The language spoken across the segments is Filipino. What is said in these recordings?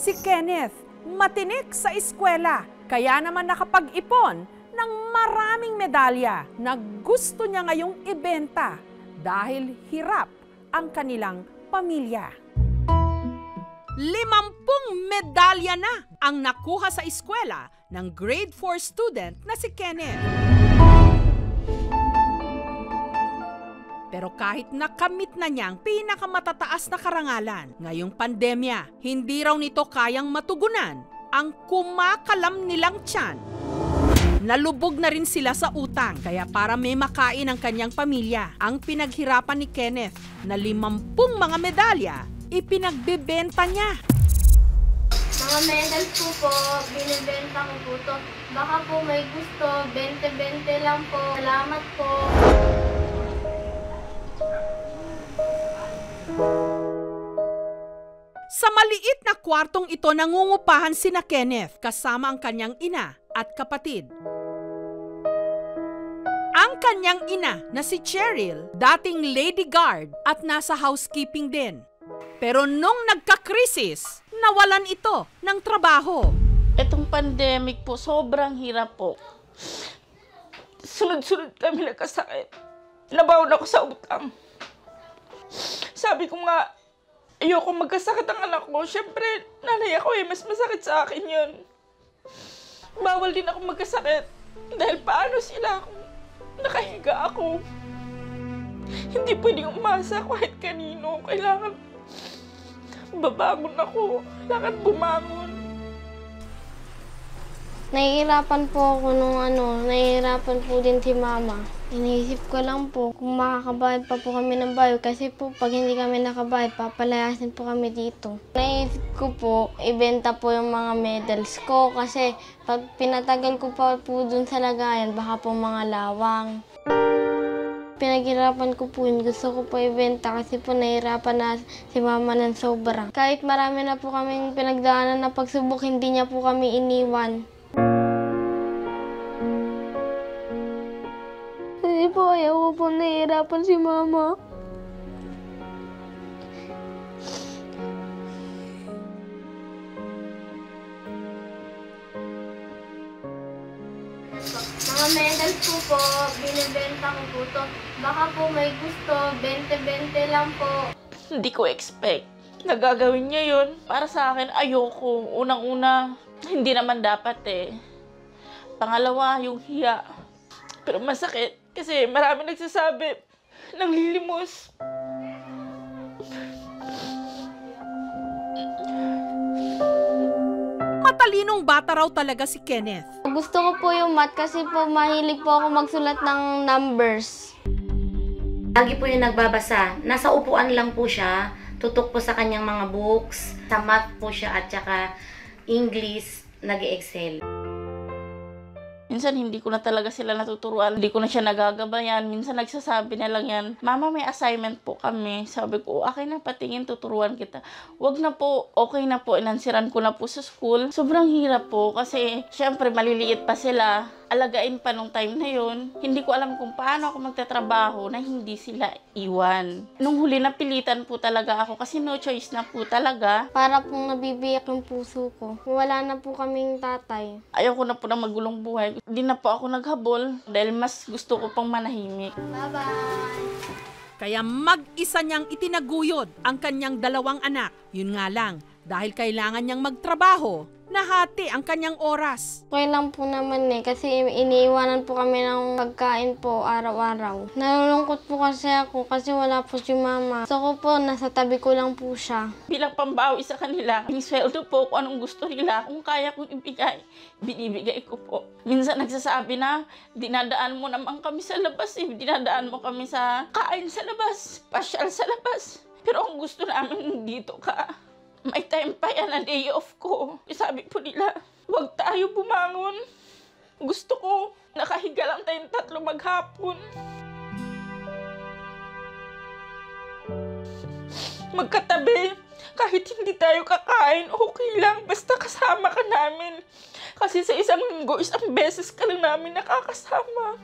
Si Kenneth, matinik sa eskwela, kaya naman nakapag-ipon ng maraming medalya na gusto niya ngayong ibenta dahil hirap ang kanilang pamilya. 50 medalya na ang nakuha sa eskwela ng grade 4 student na si Kenneth. Pero kahit nakamit na niyang pinakamatataas na karangalan ngayong pandemya, hindi raw nito kayang matugunan ang kumakalam nilang tiyan. Nalubog na rin sila sa utang, kaya para may makain ang kanyang pamilya, ang pinaghirapan ni Kenneth na 50 mga medalya, ipinagbebenta niya. Mga medals po, binibenta ko po to. Baka po may gusto, 20-20 lang po. Salamat po. Sa maliit na kwartong ito nangungupahan sina Kenneth kasama ang kanyang ina at kapatid. Ang kanyang ina na si Cheryl, dating lady guard at nasa housekeeping din. Pero nung nagka-krisis, nawalan ito ng trabaho. Itong pandemic po, sobrang hirap po. Sunod-sunod kami nagkasakit. Nabaon ako sa utang. Sabi ko nga, ayoko magkasakit ang anak ko. Siyempre, nanay ako mas masakit sa akin yun. Bawal din ako magkasakit. Dahil paano sila kung nakahiga ako? Hindi pwedeng umasa kahit kanino. Kailangan babangon ako. Kailangan bumangon. Nahihirapan po ako nung nahihirapan po din si Mama. Iniisip ko lang po kung makakabayad pa po kami ng bayo kasi po pag hindi kami nakabayad, papalayasin po kami dito. Naisip ko po, ibenta po yung mga medals ko kasi pag pinatagal ko pa po dun sa lagayan, baka po mga lawang. Pinaghirapan ko po yun. Gusto ko po ibenta kasi po nahihirapan na si Mama ng sobra. Kahit marami na po kaming pinagdaanan na pagsubok, hindi niya po kami iniwan. Kasi po ayaw ko po nahihirapan si Mama. Mga medals po, binibenta ko po to. Baka po may gusto, 20-20 lang po. Hindi ko expect na gagawin niya yun. Para sa akin, ayoko. Unang-una, hindi naman dapat eh. Pangalawa, yung hiya. Pero masakit kasi marami nagsasabi, nanglilimos. Matalinong bata raw talaga si Kenneth. Gusto ko po yung math kasi po mahilig po ako magsulat ng numbers. Lagi po yung nagbabasa. Nasa upuan lang po siya. Tutok po sa kanyang mga books. Sa math po siya at saka English, nag-excel. Minsan hindi ko na talaga sila natuturuan. Hindi ko na siya nagagabayan. Minsan nagsasabi na lang yan, Mama, may assignment po kami. Sabi ko, okay na, patingin, tuturuan kita. Wag na po, okay na po, inansiran ko na po sa school. Sobrang hirap po kasi syempre maliliit pa sila. Alagain pa nung time na yun. Hindi ko alam kung paano ako magtatrabaho na hindi sila iwan. Nung huli napilitan po talaga ako kasi no choice na po talaga. Para pong nabibiyak yung puso ko. Wala na po kaming tatay. Ayoko na po na magulong buhay. Hindi na po ako naghabol dahil mas gusto ko pang manahimik. Bye-bye! Kaya mag-isa niyang itinaguyod ang kanyang 2 anak. Yun nga lang, dahil kailangan niyang magtrabaho, nahati ang kanyang oras. Okay lang po naman kasi iniiwanan po kami ng pagkain po araw-araw. Nalulungkot po kasi ako kasi wala po si Mama. Gusto ko po, nasa tabi ko lang po siya. Bilang pambawi sa kanila, yung sweldo po kung anong gusto nila, kung kaya kong ibigay, binibigay ko po. Minsan nagsasabi na, dinadaan mo naman kami sa labas dinadaan mo kami sa kain sa labas, pasyal sa labas. Pero ang gusto namin dito ka. May time pa yan na day off ko. Sabi po nila, huwag tayo bumangon. Gusto ko, nakahiga lang tayong 3 maghapon. Magkatabi, kahit hindi tayo kakain, okay lang. Basta kasama ka namin. Kasi sa isang linggo, isang beses ka lang namin nakakasama.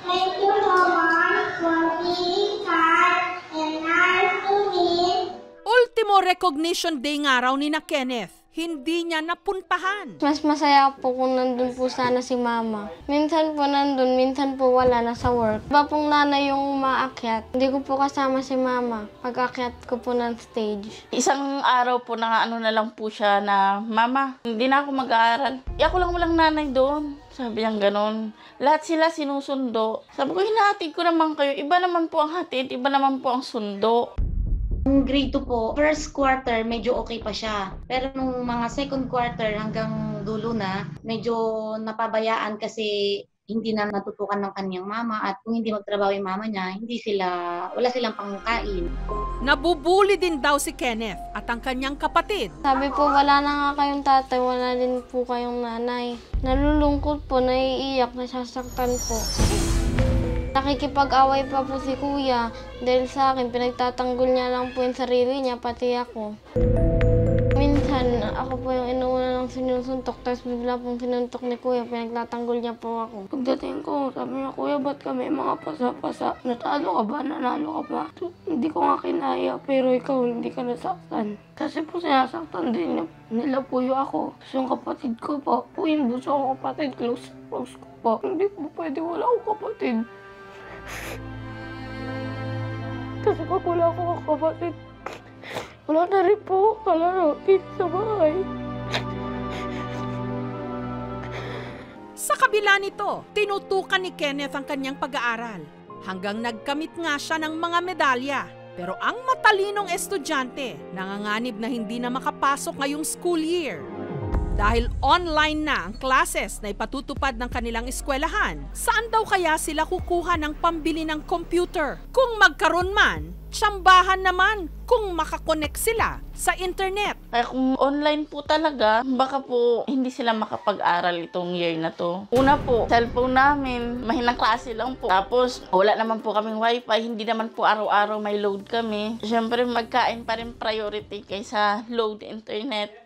Thank you, Mama, for being kind and nice to me. Ultimo Demo Recognition Day nga raw ni na Kenneth, hindi niya napuntahan. Mas masaya po kung nandun po sana si mama. Minsan po nandun, minsan po wala, nasa work. Iba pong nanay yung maakyat. Hindi ko po kasama si mama pag-akyat ko po ng stage. Isang araw po na ano na lang po siya na, Mama, hindi na ako mag-aaral. Ako lang walang nanay doon. Sabi niya ganon. Lahat sila sinusundo. Sabi ko, hinahatid ko naman kayo. Iba naman po ang hatid, iba naman po ang sundo. Nung grade 2 po, first quarter medyo okay pa siya. Pero nung mga second quarter hanggang dulo na, medyo napabayaan kasi hindi na natutukan ng kanyang mama at kung hindi magtrabaho yung mama niya, wala silang pangkain. Nabubuli din daw si Kenneth at ang kanyang kapatid. Sabi po, wala na nga kayong tatay, wala din po kayong nanay. Nalulungkot po, naiiyak, nasasaktan po. Nakikipag-away pa po si kuya dahil sa akin, pinagtatanggol niya lang po yung sarili niya, pati ako. Minsan, ako po yung inuuna ng sinusuntok, tapos bigla pong sinuntok ni kuya, pinagtatanggol niya po ako. Pagdating ko, sabi niya, kuya, ba't kami mga pasa-pasa? Natalo ka ba? Nanalo ka ba? So, hindi ko nga kinaya, pero ikaw hindi ka nasaktan. Kasi po sinasaktan din nila po yung ako. Tapos yung kapatid ko po, yung buso ko kapatid, close ko po. Hindi po pwede, wala akong kapatid. Kasi pag wala akong kapatid, wala na rin po kalaro dito sa bahay. Sa kabila nito, tinutukan ni Kenneth ang kanyang pag-aaral. Hanggang nagkamit nga siya ng mga medalya. Pero ang matalinong estudyante, nanganganib na hindi na makapasok ngayong school year. Dahil online na ang classes na ipatutupad ng kanilang eskwelahan, saan daw kaya sila kukuha ng pambili ng computer? Kung magkaroon man, tsambahan naman kung makakonect sila sa internet. Kaya kung online po talaga, baka po hindi sila makapag-aral itong year na to. Una po, cellphone namin, mahinang klase lang po. Tapos, wala naman po kaming wifi, hindi naman po araw-araw may load kami. Siyempre, magkain pa rin priority kaysa load internet.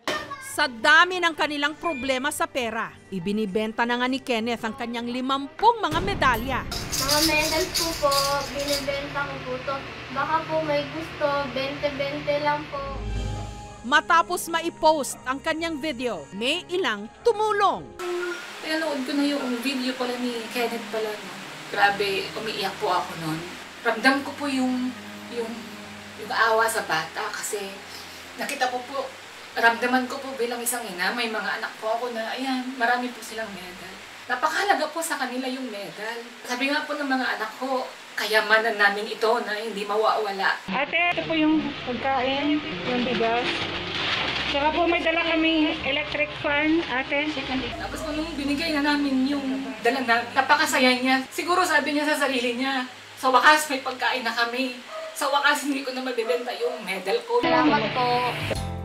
Sa dami ng kanilang problema sa pera, ibinibenta na nga ni Kenneth ang kanyang 50 mga medalya. Mga medals po, binibenta ko po to. Baka po may gusto, 20-20 lang po. Matapos maipost ang kanyang video, may ilang tumulong. Pinanood ko na yung video pala ni Kenneth pala. No? Grabe, umiiyak po ako noon. Ramdam ko po yung awa sa bata kasi nakita ko po, ramdaman ko po bilang isang ina, may mga anak po ako na, ayan, marami po silang medal. Napakahalaga po sa kanila yung medal. Sabi nga po ng mga anak ko, kayamanan namin ito na hindi mawawala. Ate, ito po yung pagkain, yung bigas. Saka po may dala kaming electric fan, ate. Tapos nung binigay na namin yung dala na, napakasaya niya. Siguro sabi niya sa sarili niya, sa wakas may pagkain na kami. Sa wakas hindi ko na mabibenta yung medal ko. Salamat po.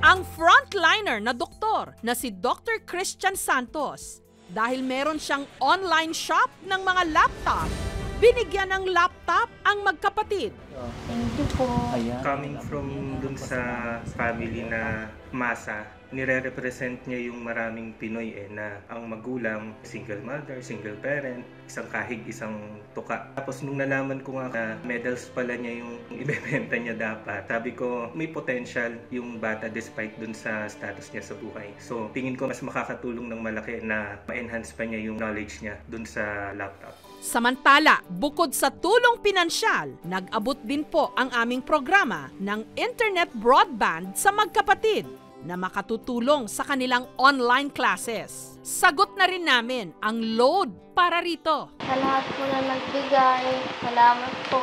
Ang frontliner na doktor na si Dr. Christian Santos, dahil meron siyang online shop ng mga laptop, binigyan ng laptop ang magkapatid. Thank you po. Coming from dun sa family na masa, nire-represent niya yung maraming Pinoy na ang magulang, single mother, single parent, isang kahig, isang tuka. Tapos nung nalaman ko nga na medals pala niya yung ibebenta niya dapat, sabi ko may potential yung bata despite dun sa status niya sa buhay. So tingin ko mas makakatulong ng malaki na ma-enhance pa niya yung knowledge niya dun sa laptop. Samantala, bukod sa tulong pinansyal, nag-abot din po ang aming programa ng internet broadband sa magkapatid na makatutulong sa kanilang online classes. Sagot na rin namin ang load para rito. Sa lahat po na nagbigay, salamat po.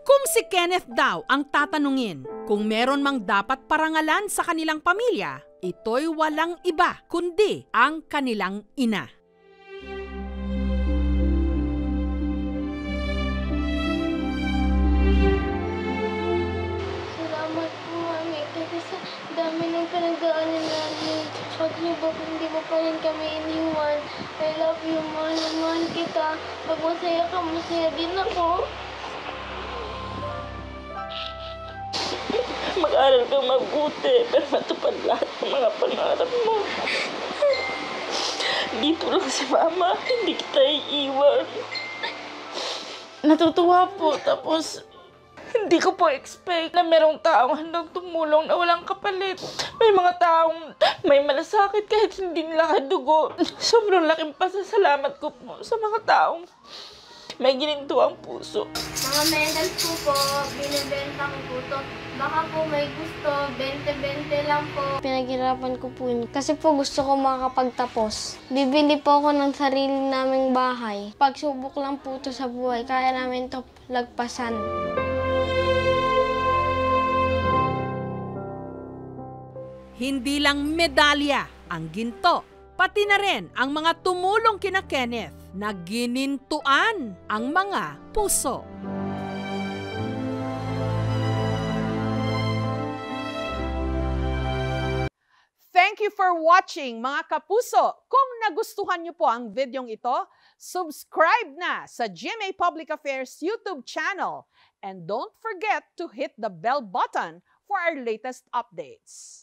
Kung si Kenneth daw ang tatanungin kung meron mang dapat parangalan sa kanilang pamilya, ito'y walang iba kundi ang kanilang ina. Salamat po, Mami, kasi sa dami ng pinagdaanan namin. At hindi mo pa rin kami iniwan. I love you, mahal na mahal kita. Pag masaya ka, masaya din ako. Mag-aral kang mabuti, pero matupad lahat ng mga pangarap mo. Dito lang si Mama, hindi kita iiwan. Natutuwa po, tapos Hindi ko po expect na merong taong handang tumulong na walang kapalit. May mga taong may malasakit kahit hindi nila kadugo. Sobrang laking pasasalamat ko po sa mga taong may gininto ang puso. Mga medals po, binibenta ko po to. Baka po may gusto, 20-20 lang po. Pinaghirapan ko po yun kasi po gusto ko makakapagtapos. Bibili po ako ng sarili naming bahay. Pagsubok lang po to sa buhay, kaya namin to lagpasan. Hindi lang medalya ang ginto, pati na rin ang mga tumulong kina Kenneth na ginintuan ang mga puso. Thank you for watching mga kapuso. Kung nagustuhan niyo po ang videong ito, subscribe na sa GMA Public Affairs YouTube channel and don't forget to hit the bell button for our latest updates.